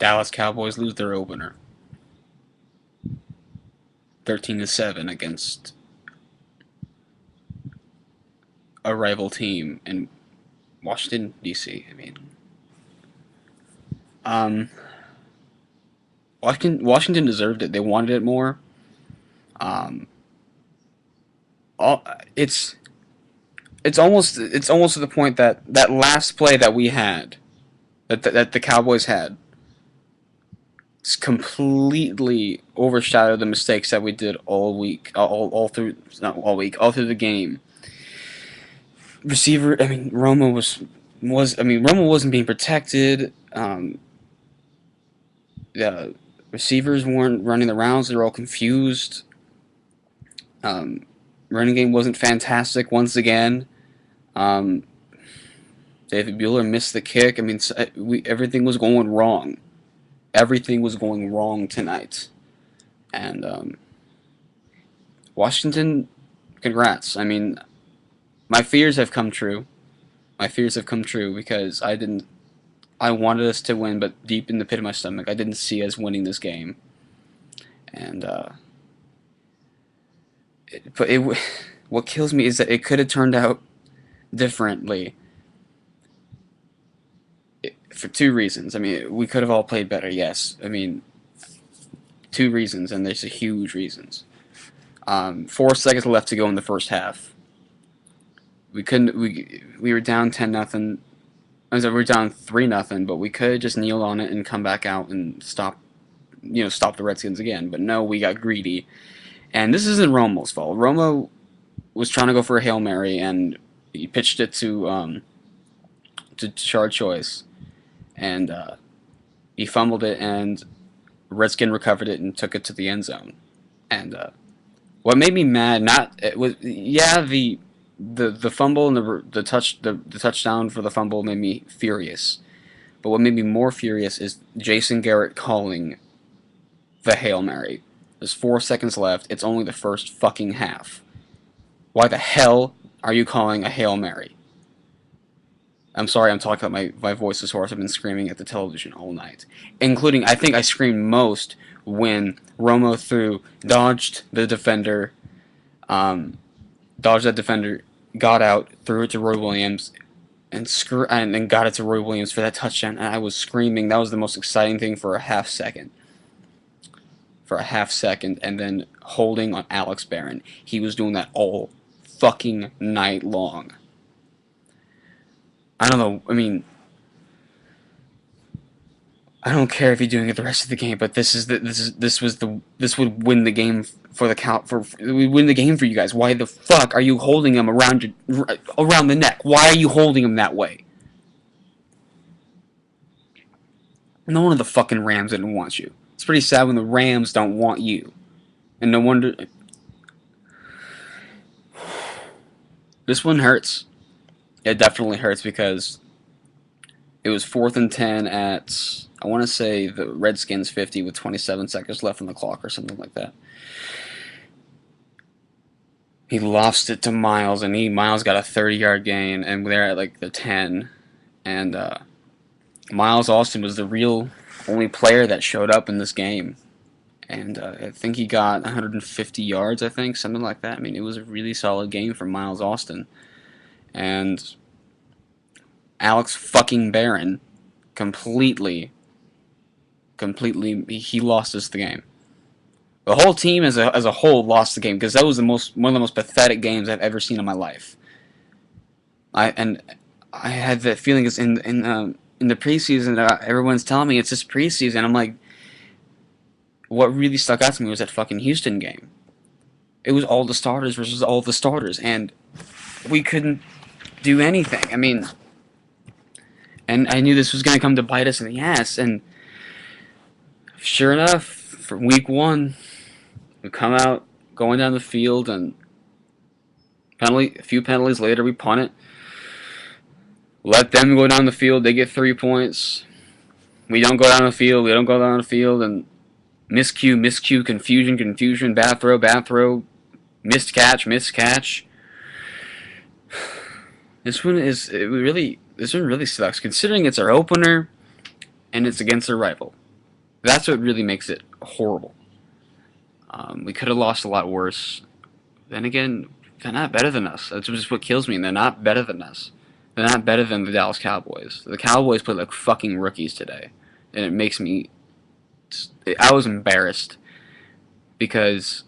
Dallas Cowboys lose their opener, 13-7 against a rival team in Washington D.C. I mean, um, Washington deserved it. They wanted it more. Um, all, it's it's almost to the point that that last play that we had, that the Cowboys had, completely overshadowed the mistakes that we did all week, all through, not all week, all through the game. Receiver, I mean, Romo wasn't being protected. The receivers weren't running the rounds; they were all confused. Um, Running game wasn't fantastic once again. Um, David Bueller missed the kick. I mean, everything was going wrong. Everything was going wrong tonight, and Washington, congrats. I mean, my fears have come true. My fears have come true because I wanted us to win, but deep in the pit of my stomach, I didn't see us winning this game. And what kills me is that it could have turned out differently for two reasons. I mean, we could have all played better. Yes, I mean, two reasons, and there's a huge reasons. 4 seconds left to go in the first half. We couldn't. We were down 10-0. We were down 3-0, but we could have just kneeled on it and come back out and stop the Redskins again. But no, we got greedy. And this isn't Romo's fault. Romo was trying to go for a Hail Mary, and he pitched it to Shard Choice, and he fumbled it, and Redskin recovered it and took it to the end zone. And what made me mad, the fumble and the touchdown for the fumble made me furious. But what made me more furious is Jason Garrett calling the Hail Mary. There's 4 seconds left. It's only the first fucking half. Why the hell are you calling a Hail Mary? I'm sorry, I'm talking about my voice is hoarse. I've been screaming at the television all night. Including, I think I screamed most when Romo dodged the defender, dodged that defender, got out, threw it to Roy Williams, and got it to Roy Williams for that touchdown, and I was screaming. That was the most exciting thing for a half second. And then holding on Alex Barron. He was doing that all fucking night long. I don't know. I mean, I don't care if you're doing it the rest of the game, but this would win the game for we win the game for you guys. Why the fuck are you holding him around the neck? Why are you holding him that way? No one of the fucking Rams didn't want you. It's pretty sad when the Rams don't want you, and no wonder. This one hurts. It definitely hurts because it was 4th and 10 at, I want to say, the Redskins 50 with 27 seconds left on the clock or something like that. He lost it to Miles, and Miles got a 30-yard gain, and they're at like the 10. And Miles Austin was the real only player that showed up in this game. And I think he got 150 yards, I think, something like that. I mean, it was a really solid game for Miles Austin. And Alex fucking Barron completely, he lost us the game. The whole team as a whole lost the game because that was one of the most pathetic games I've ever seen in my life. I had that feeling is in the preseason. Everyone's telling me it's just preseason. I'm like, what really stuck out to me was that fucking Houston game. It was all the starters versus all the starters, and we couldn't do anything. I mean, and I knew this was going to come to bite us in the ass, and sure enough, for week 1, we come out going down the field, and a few penalties later, we punt it. Let them go down the field. They get 3 points. We don't go down the field. And miscue, confusion, bad throw, missed catch. This one really sucks, considering it's our opener and it's against a rival. That's what really makes it horrible. We could have lost a lot worse. Then again, they're not better than us. That's just what kills me. They're not better than us. They're not better than the Dallas Cowboys. The Cowboys played like fucking rookies today, and it makes me. I was embarrassed because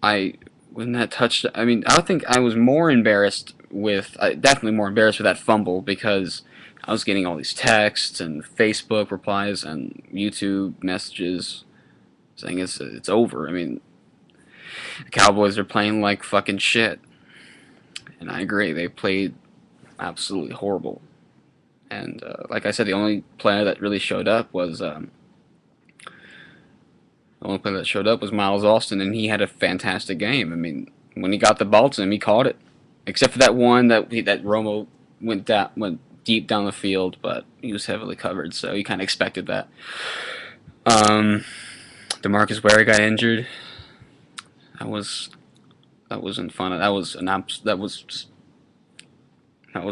when that touched. I mean, I think I was more embarrassed with. Definitely more embarrassed with that fumble because I was getting all these texts and Facebook replies and YouTube messages saying it's over. I mean, the Cowboys are playing like fucking shit, and I agree. They played absolutely horrible. And like I said, the only player that really showed up was Miles Austin, and he had a fantastic game. I mean, when he got the ball to him, he caught it. Except for that one that Romo went deep down the field, but he was heavily covered, so you kind of expected that. DeMarcus Ware got injured. That wasn't fun. That was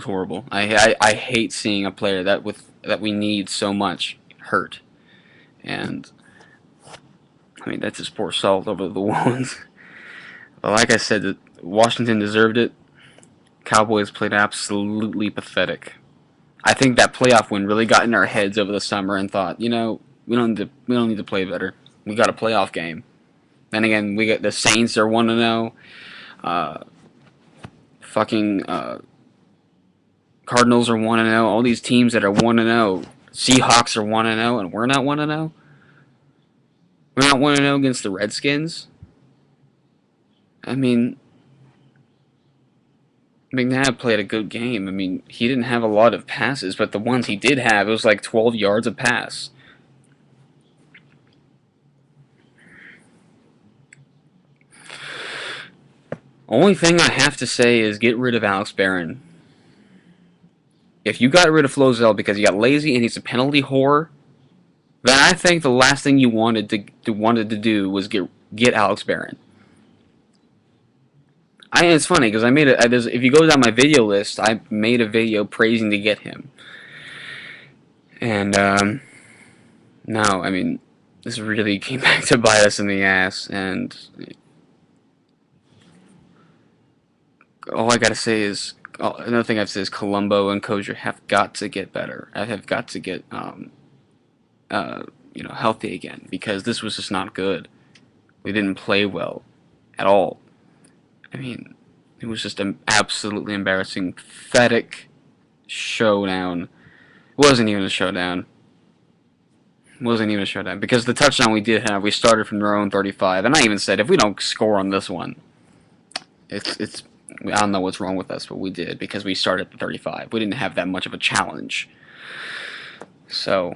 horrible. I hate seeing a player that we need so much hurt, and I mean that's just pour salt over the wounds. But like I said, Washington deserved it. Cowboys played absolutely pathetic. I think that playoff win really got in our heads over the summer and thought, we don't need to play better. We got a playoff game. Then again, we got the Saints are 1-0. Cardinals are 1-0. All these teams that are 1-0. Seahawks are 1-0, and we're not 1-0. We're not 1-0 against the Redskins. I mean, McNabb played a good game. I mean, he didn't have a lot of passes, but the ones he did have, it was like 12 yards a pass. Only thing I have to say is get rid of Alex Barron. If you got rid of Flozell because you got lazy and he's a penalty whore, then I think the last thing you wanted to do was get Alex Barron. It's funny because if you go down my video list, I made a video praising to get him. And no, I mean, this really came back to bite us in the ass, and all I gotta say is, another thing I've said is Colombo and Kosher have got to get better. I have got to get healthy again, because this was just not good. We didn't play well at all. I mean, it was just an absolutely embarrassing, pathetic showdown. It wasn't even a showdown. It wasn't even a showdown, because the touchdown we did have, we started from their own 35, and I even said, if we don't score on this one, I don't know what's wrong with us, but we did, because we started at the 35. We didn't have that much of a challenge. So,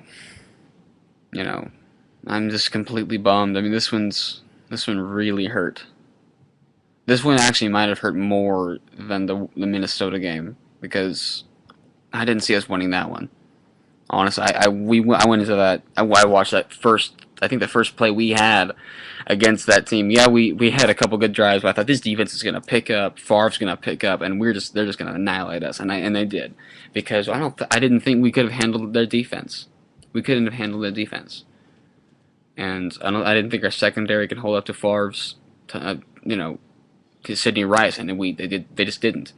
I'm just completely bummed. I mean, this one really hurt. This one actually might have hurt more than the Minnesota game, because I didn't see us winning that one. Honestly, I went into that. I watched that first. I think the first play we had against that team. Yeah, we had a couple good drives, but I thought this defense is gonna pick up. Favre's gonna pick up, and they're just gonna annihilate us, and they did, because I didn't think we could have handled their defense. We couldn't have handled their defense, and I didn't think our secondary could hold up to Favre's, to Sidney Rice, and they just didn't.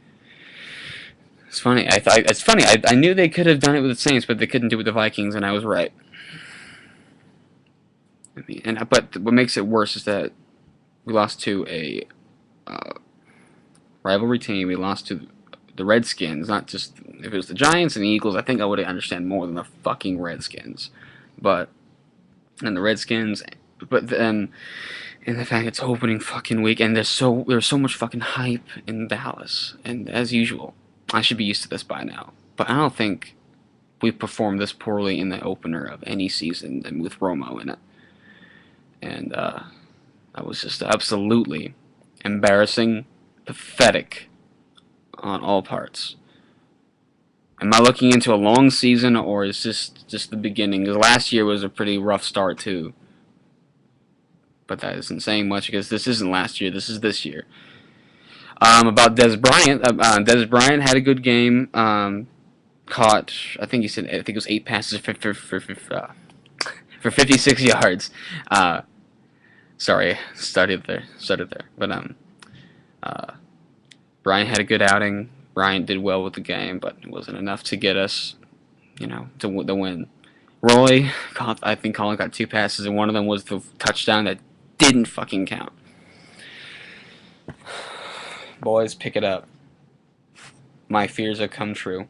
It's funny. I knew they could have done it with the Saints, but they couldn't do it with the Vikings, and I was right. I mean, but what makes it worse is that we lost to a rivalry team. We lost to the Redskins. Not just, if it was the Giants and the Eagles, I think I would understand more than the fucking Redskins. And the Redskins, but then, and the fact it's opening fucking week, and there's so much fucking hype in Dallas, and as usual, I should be used to this by now. But I don't think we performed this poorly in the opener of any season, and with Romo in it. And that was just absolutely embarrassing, pathetic on all parts. Am I looking into a long season, or is this just the beginning? Because last year was a pretty rough start too. But that isn't saying much, because this isn't last year. This is this year. About Dez Bryant. Dez Bryant had a good game. Caught, I think it was 8 passes for for 56 yards. Uh, sorry, started there. But uh, Bryant had a good outing. Bryant did well with the game, but it wasn't enough to get us, to the win. Roy, I think Colin got 2 passes, and one of them was the touchdown that didn't fucking count. Boys, pick it up. My fears have come true.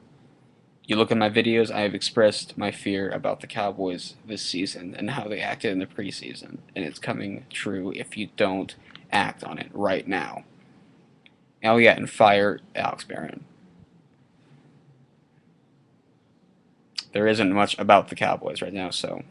You look at my videos, I have expressed my fear about the Cowboys this season and how they acted in the preseason, and it's coming true if you don't act on it right now. Oh yeah, and fire Alex Barron. There isn't much about the Cowboys right now, so